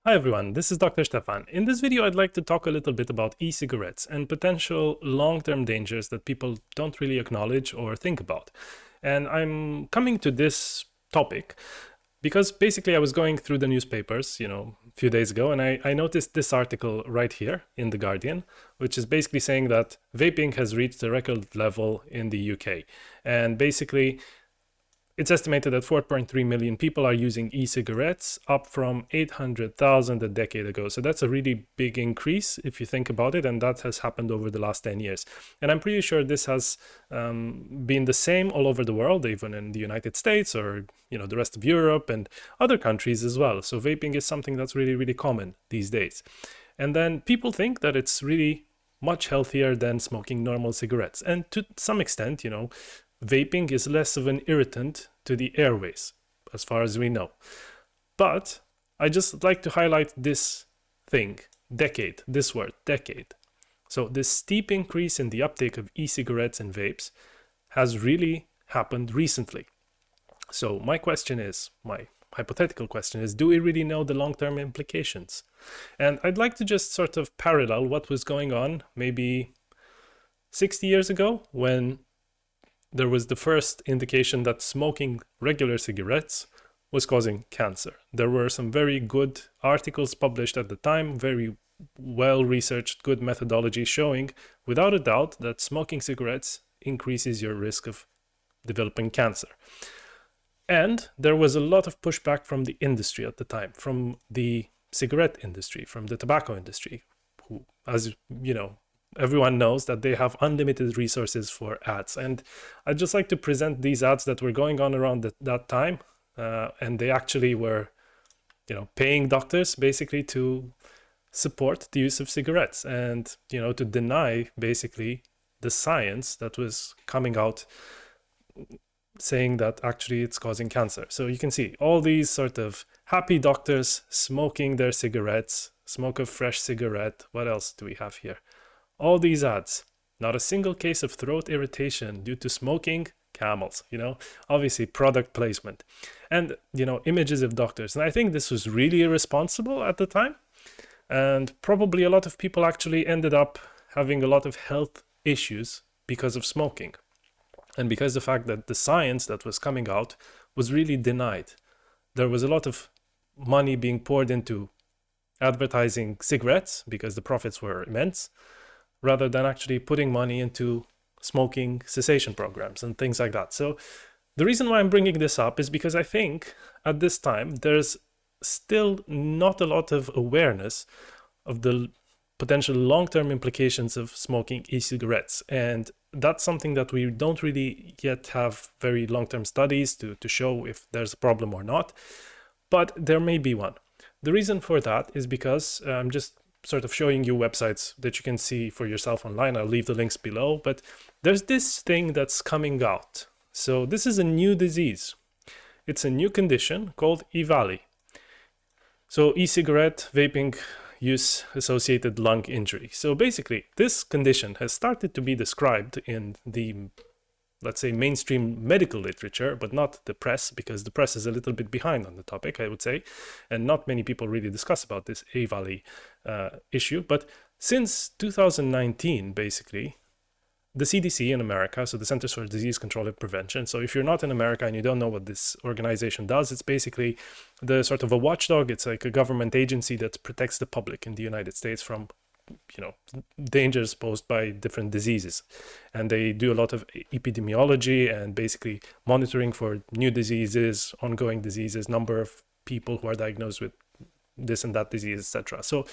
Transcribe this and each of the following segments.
Hi everyone, this is Dr. Stefan. In this video, I'd like to talk a little bit about e-cigarettes and potential long-term dangers that people don't really acknowledge or think about. And I'm coming to this topic because basically I was going through the newspapers, a few days ago, and I noticed this article right here in The Guardian, which is basically saying that vaping has reached a record level in the UK. And basically, it's estimated that 4.3 million people are using e-cigarettes, up from 800,000 a decade ago. So that's a really big increase if you think about it, and that has happened over the last 10 years. And I'm pretty sure this has been the same all over the world, even in the United States or the rest of Europe and other countries as well. So vaping is something that's really, really common these days. And then people think that it's really much healthier than smoking normal cigarettes. And to some extent, vaping is less of an irritant to the airways, as far as we know. But I just like to highlight this thing, decade, this word, decade. So this steep increase in the uptake of e-cigarettes and vapes has really happened recently. So my hypothetical question is, do we really know the long-term implications? And I'd like to just sort of parallel what was going on maybe 60 years ago when there was the first indication that smoking regular cigarettes was causing cancer. There were some very good articles published at the time, very well-researched, good methodology showing, without a doubt, that smoking cigarettes increases your risk of developing cancer. And there was a lot of pushback from the industry at the time, from the cigarette industry, from the tobacco industry, who, as everyone knows that they have unlimited resources for ads. And I'd just like to present these ads that were going on around that time. And they actually were, paying doctors basically to support the use of cigarettes and, to deny basically the science that was coming out saying that actually it's causing cancer. So you can see all these sort of happy doctors smoking their cigarettes, smoke a fresh cigarette. What else do we have here? All these ads, not a single case of throat irritation due to smoking, camels, obviously product placement and, images of doctors. And I think this was really irresponsible at the time. And probably a lot of people actually ended up having a lot of health issues because of smoking. And because the fact that the science that was coming out was really denied. There was a lot of money being poured into advertising cigarettes because the profits were immense, rather than actually putting money into smoking cessation programs and things like that. So the reason why I'm bringing this up is because I think at this time there's still not a lot of awareness of the potential long-term implications of smoking e-cigarettes. And that's something that we don't really yet have very long-term studies to show if there's a problem or not, but there may be one. The reason for that is because I'm just sort of showing you websites that you can see for yourself online. I'll leave the links below, but there's this thing that's coming out. So this is a new disease. It's a new condition called EVALI. So e-cigarette vaping use associated lung injury. So basically this condition has started to be described in the, let's say, mainstream medical literature, but not the press, because the press is a little bit behind on the topic, I would say, and not many people really discuss about this EVALI issue. But since 2019, basically, the CDC in America, so the Centers for Disease Control and Prevention, so if you're not in America and you don't know what this organization does, it's basically the sort of a watchdog. It's like a government agency that protects the public in the United States from dangers posed by different diseases. And they do a lot of epidemiology and basically monitoring for new diseases, ongoing diseases, number of people who are diagnosed with this and that disease, etc. So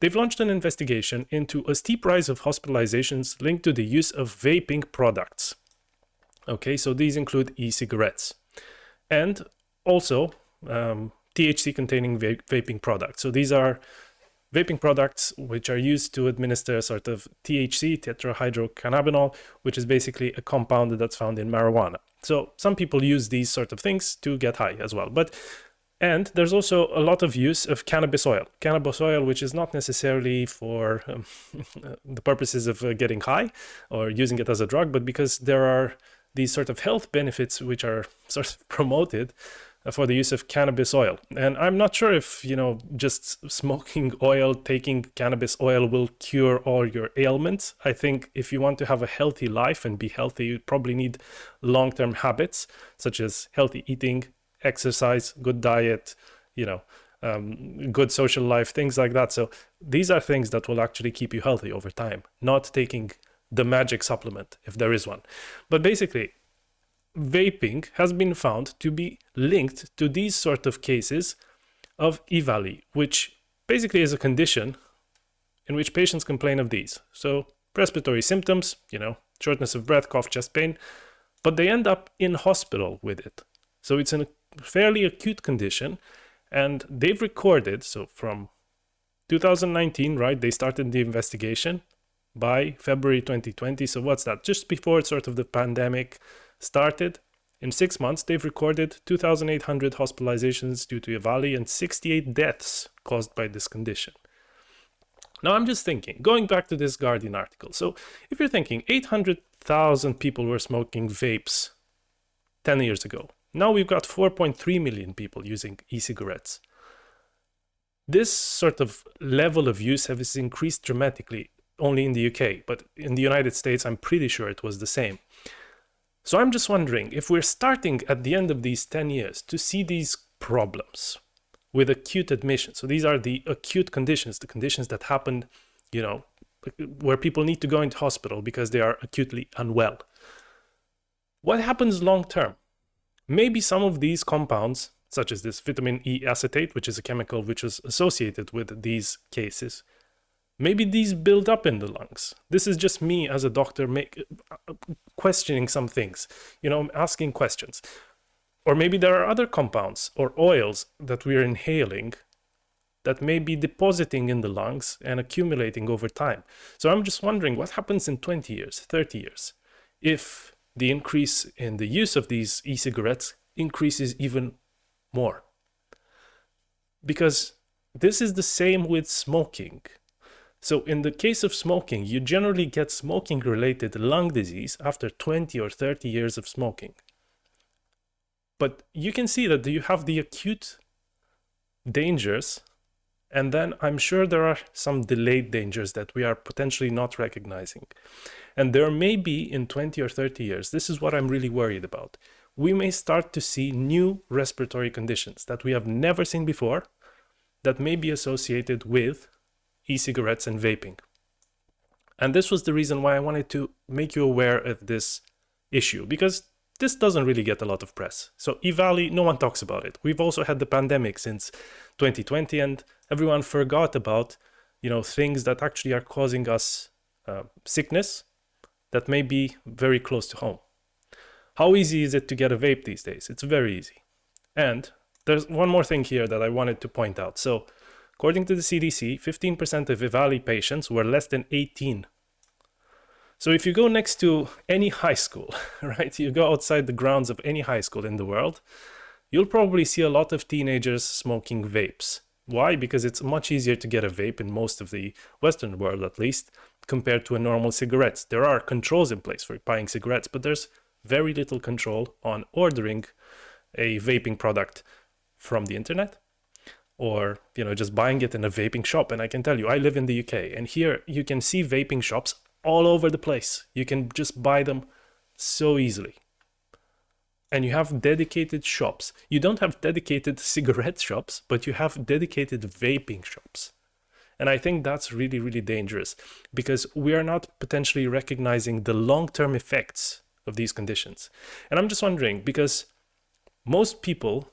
they've launched an investigation into a steep rise of hospitalizations linked to the use of vaping products. Okay, so these include e-cigarettes and also THC containing vaping products. So these are vaping products which are used to administer sort of THC, tetrahydrocannabinol, which is basically a compound that's found in marijuana. So some people use these sort of things to get high as well. And there's also a lot of use of cannabis oil, which is not necessarily for the purposes of getting high or using it as a drug, but because there are these sort of health benefits which are sort of promoted for the use of cannabis oil. And I'm not sure if, just smoking oil, taking cannabis oil will cure all your ailments. I think if you want to have a healthy life and be healthy, you probably need long-term habits such as healthy eating, exercise, good diet, good social life, things like that. So these are things that will actually keep you healthy over time, not taking the magic supplement, if there is one. But basically, vaping has been found to be linked to these sort of cases of EVALI, which basically is a condition in which patients complain of these. So respiratory symptoms, shortness of breath, cough, chest pain, but they end up in hospital with it. So it's a fairly acute condition, and they've recorded, so from 2019, right, they started the investigation by February 2020. So what's that? Just before sort of the pandemic started, in 6 months, they've recorded 2,800 hospitalizations due to EVALI and 68 deaths caused by this condition. Now, I'm just thinking, going back to this Guardian article. So if you're thinking 800,000 people were smoking vapes 10 years ago, now we've got 4.3 million people using e-cigarettes. This sort of level of use has increased dramatically only in the UK, but in the United States, I'm pretty sure it was the same. So I'm just wondering if we're starting at the end of these 10 years to see these problems with acute admission. So these are the acute conditions, the conditions that happen, where people need to go into hospital because they are acutely unwell. What happens long term? Maybe some of these compounds, such as this vitamin E acetate, which is a chemical which is associated with these cases, maybe these build up in the lungs. This is just me as a doctor questioning some things, asking questions. Or maybe there are other compounds or oils that we're inhaling that may be depositing in the lungs and accumulating over time. So I'm just wondering what happens in 20 years, 30 years, if the increase in the use of these e-cigarettes increases even more. Because this is the same with smoking. So in the case of smoking, you generally get smoking-related lung disease after 20 or 30 years of smoking. But you can see that you have the acute dangers, and then I'm sure there are some delayed dangers that we are potentially not recognizing. And there may be in 20 or 30 years, this is what I'm really worried about. We may start to see new respiratory conditions that we have never seen before that may be associated with e-cigarettes and vaping. And this was the reason why I wanted to make you aware of this issue, because this doesn't really get a lot of press. So EVALI, no one talks about it. We've also had the pandemic since 2020, and everyone forgot about, things that actually are causing us sickness that may be very close to home. How easy is it to get a vape these days? It's very easy. And there's one more thing here that I wanted to point out. So according to the CDC, 15% of EVALI patients were less than 18. So if you go next to any high school, right, you go outside the grounds of any high school in the world, you'll probably see a lot of teenagers smoking vapes. Why? Because it's much easier to get a vape in most of the Western world, at least, compared to a normal cigarettes. There are controls in place for buying cigarettes, but there's very little control on ordering a vaping product from the internet or, just buying it in a vaping shop. And I can tell you, I live in the UK, and here you can see vaping shops all over the place. You can just buy them so easily. And you have dedicated shops. You don't have dedicated cigarette shops, but you have dedicated vaping shops. And I think that's really, really dangerous because we are not potentially recognizing the long-term effects of these conditions. And I'm just wondering, because most people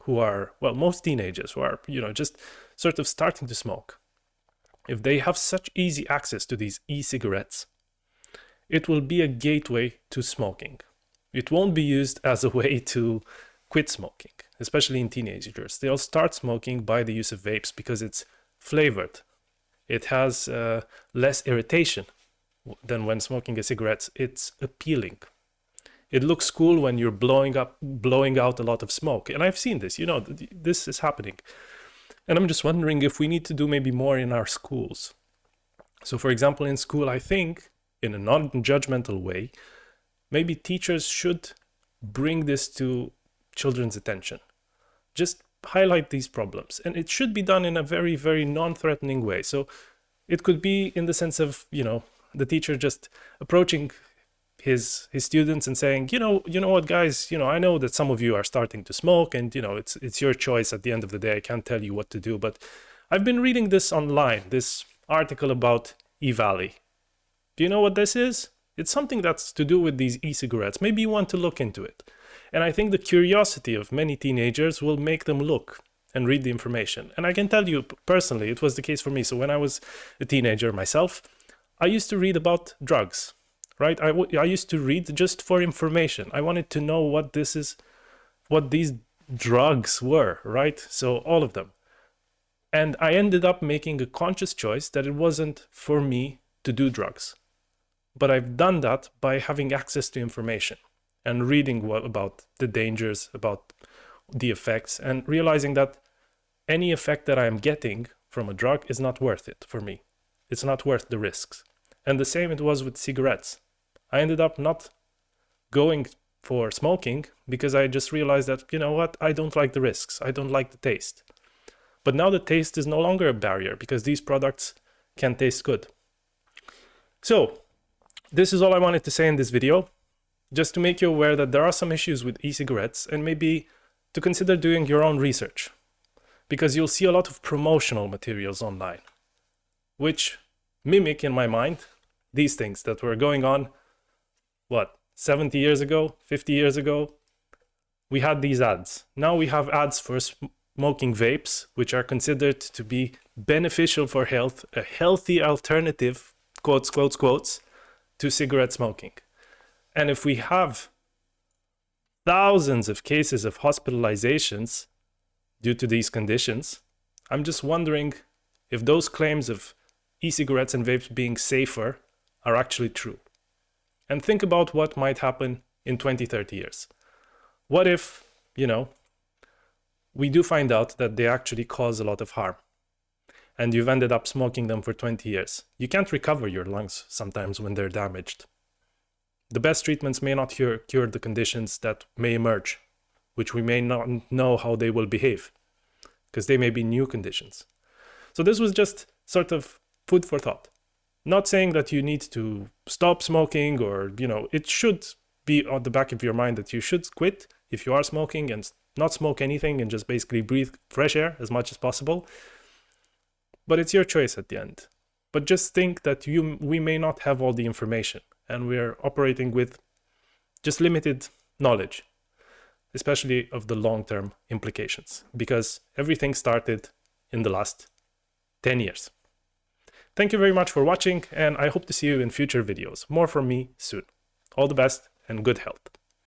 most teenagers who are, just sort of starting to smoke, if they have such easy access to these e-cigarettes, it will be a gateway to smoking. It won't be used as a way to quit smoking, especially in teenagers. They'll start smoking by the use of vapes because it's flavored. It has less irritation than when smoking a cigarette. It's appealing. It looks cool when you're blowing out a lot of smoke. And I've seen this, this is happening. And I'm just wondering if we need to do maybe more in our schools. So for example, in school, I think in a non-judgmental way, maybe teachers should bring this to children's attention. Just highlight these problems, and it should be done in a very, very non-threatening way. So it could be in the sense of, the teacher just approaching his students and saying, you know what, guys, I know that some of you are starting to smoke, and it's your choice at the end of the day. I can't tell you what to do, but I've been reading this online, this article about EVALI. Do you know what this is? It's something that's to do with these e-cigarettes. Maybe you want to look into it. And I think the curiosity of many teenagers will make them look and read the information. And I can tell you personally, it was the case for me. So when I was a teenager myself, I used to read about drugs, right? I used to read just for information. I wanted to know what these drugs were, right? So all of them. And I ended up making a conscious choice that it wasn't for me to do drugs. But I've done that by having access to information and reading about the dangers, about the effects, and realizing that any effect that I am getting from a drug is not worth it for me. It's not worth the risks. And the same it was with cigarettes. I ended up not going for smoking because I just realized that, you know what, I don't like the risks. I don't like the taste. But now the taste is no longer a barrier because these products can taste good. So this is all I wanted to say in this video, just to make you aware that there are some issues with e-cigarettes, and maybe to consider doing your own research, because you'll see a lot of promotional materials online, which mimic, in my mind, these things that were going on, 70 years ago, 50 years ago? We had these ads. Now we have ads for smoking vapes, which are considered to be beneficial for health, a healthy alternative, quotes, quotes, quotes, to cigarette smoking. And if we have thousands of cases of hospitalizations due to these conditions, I'm just wondering if those claims of e-cigarettes and vapes being safer are actually true. And think about what might happen in 20, 30 years. What if, we do find out that they actually cause a lot of harm, and you've ended up smoking them for 20 years. You can't recover your lungs sometimes when they're damaged. The best treatments may not cure the conditions that may emerge, which we may not know how they will behave, because they may be new conditions. So this was just sort of food for thought. Not saying that you need to stop smoking, or, it should be on the back of your mind that you should quit if you are smoking and not smoke anything and just basically breathe fresh air as much as possible. But it's your choice at the end. But just think that we may not have all the information, and we're operating with just limited knowledge, especially of the long-term implications, because everything started in the last 10 years. Thank you very much for watching, and I hope to see you in future videos. More from me soon. All the best and good health.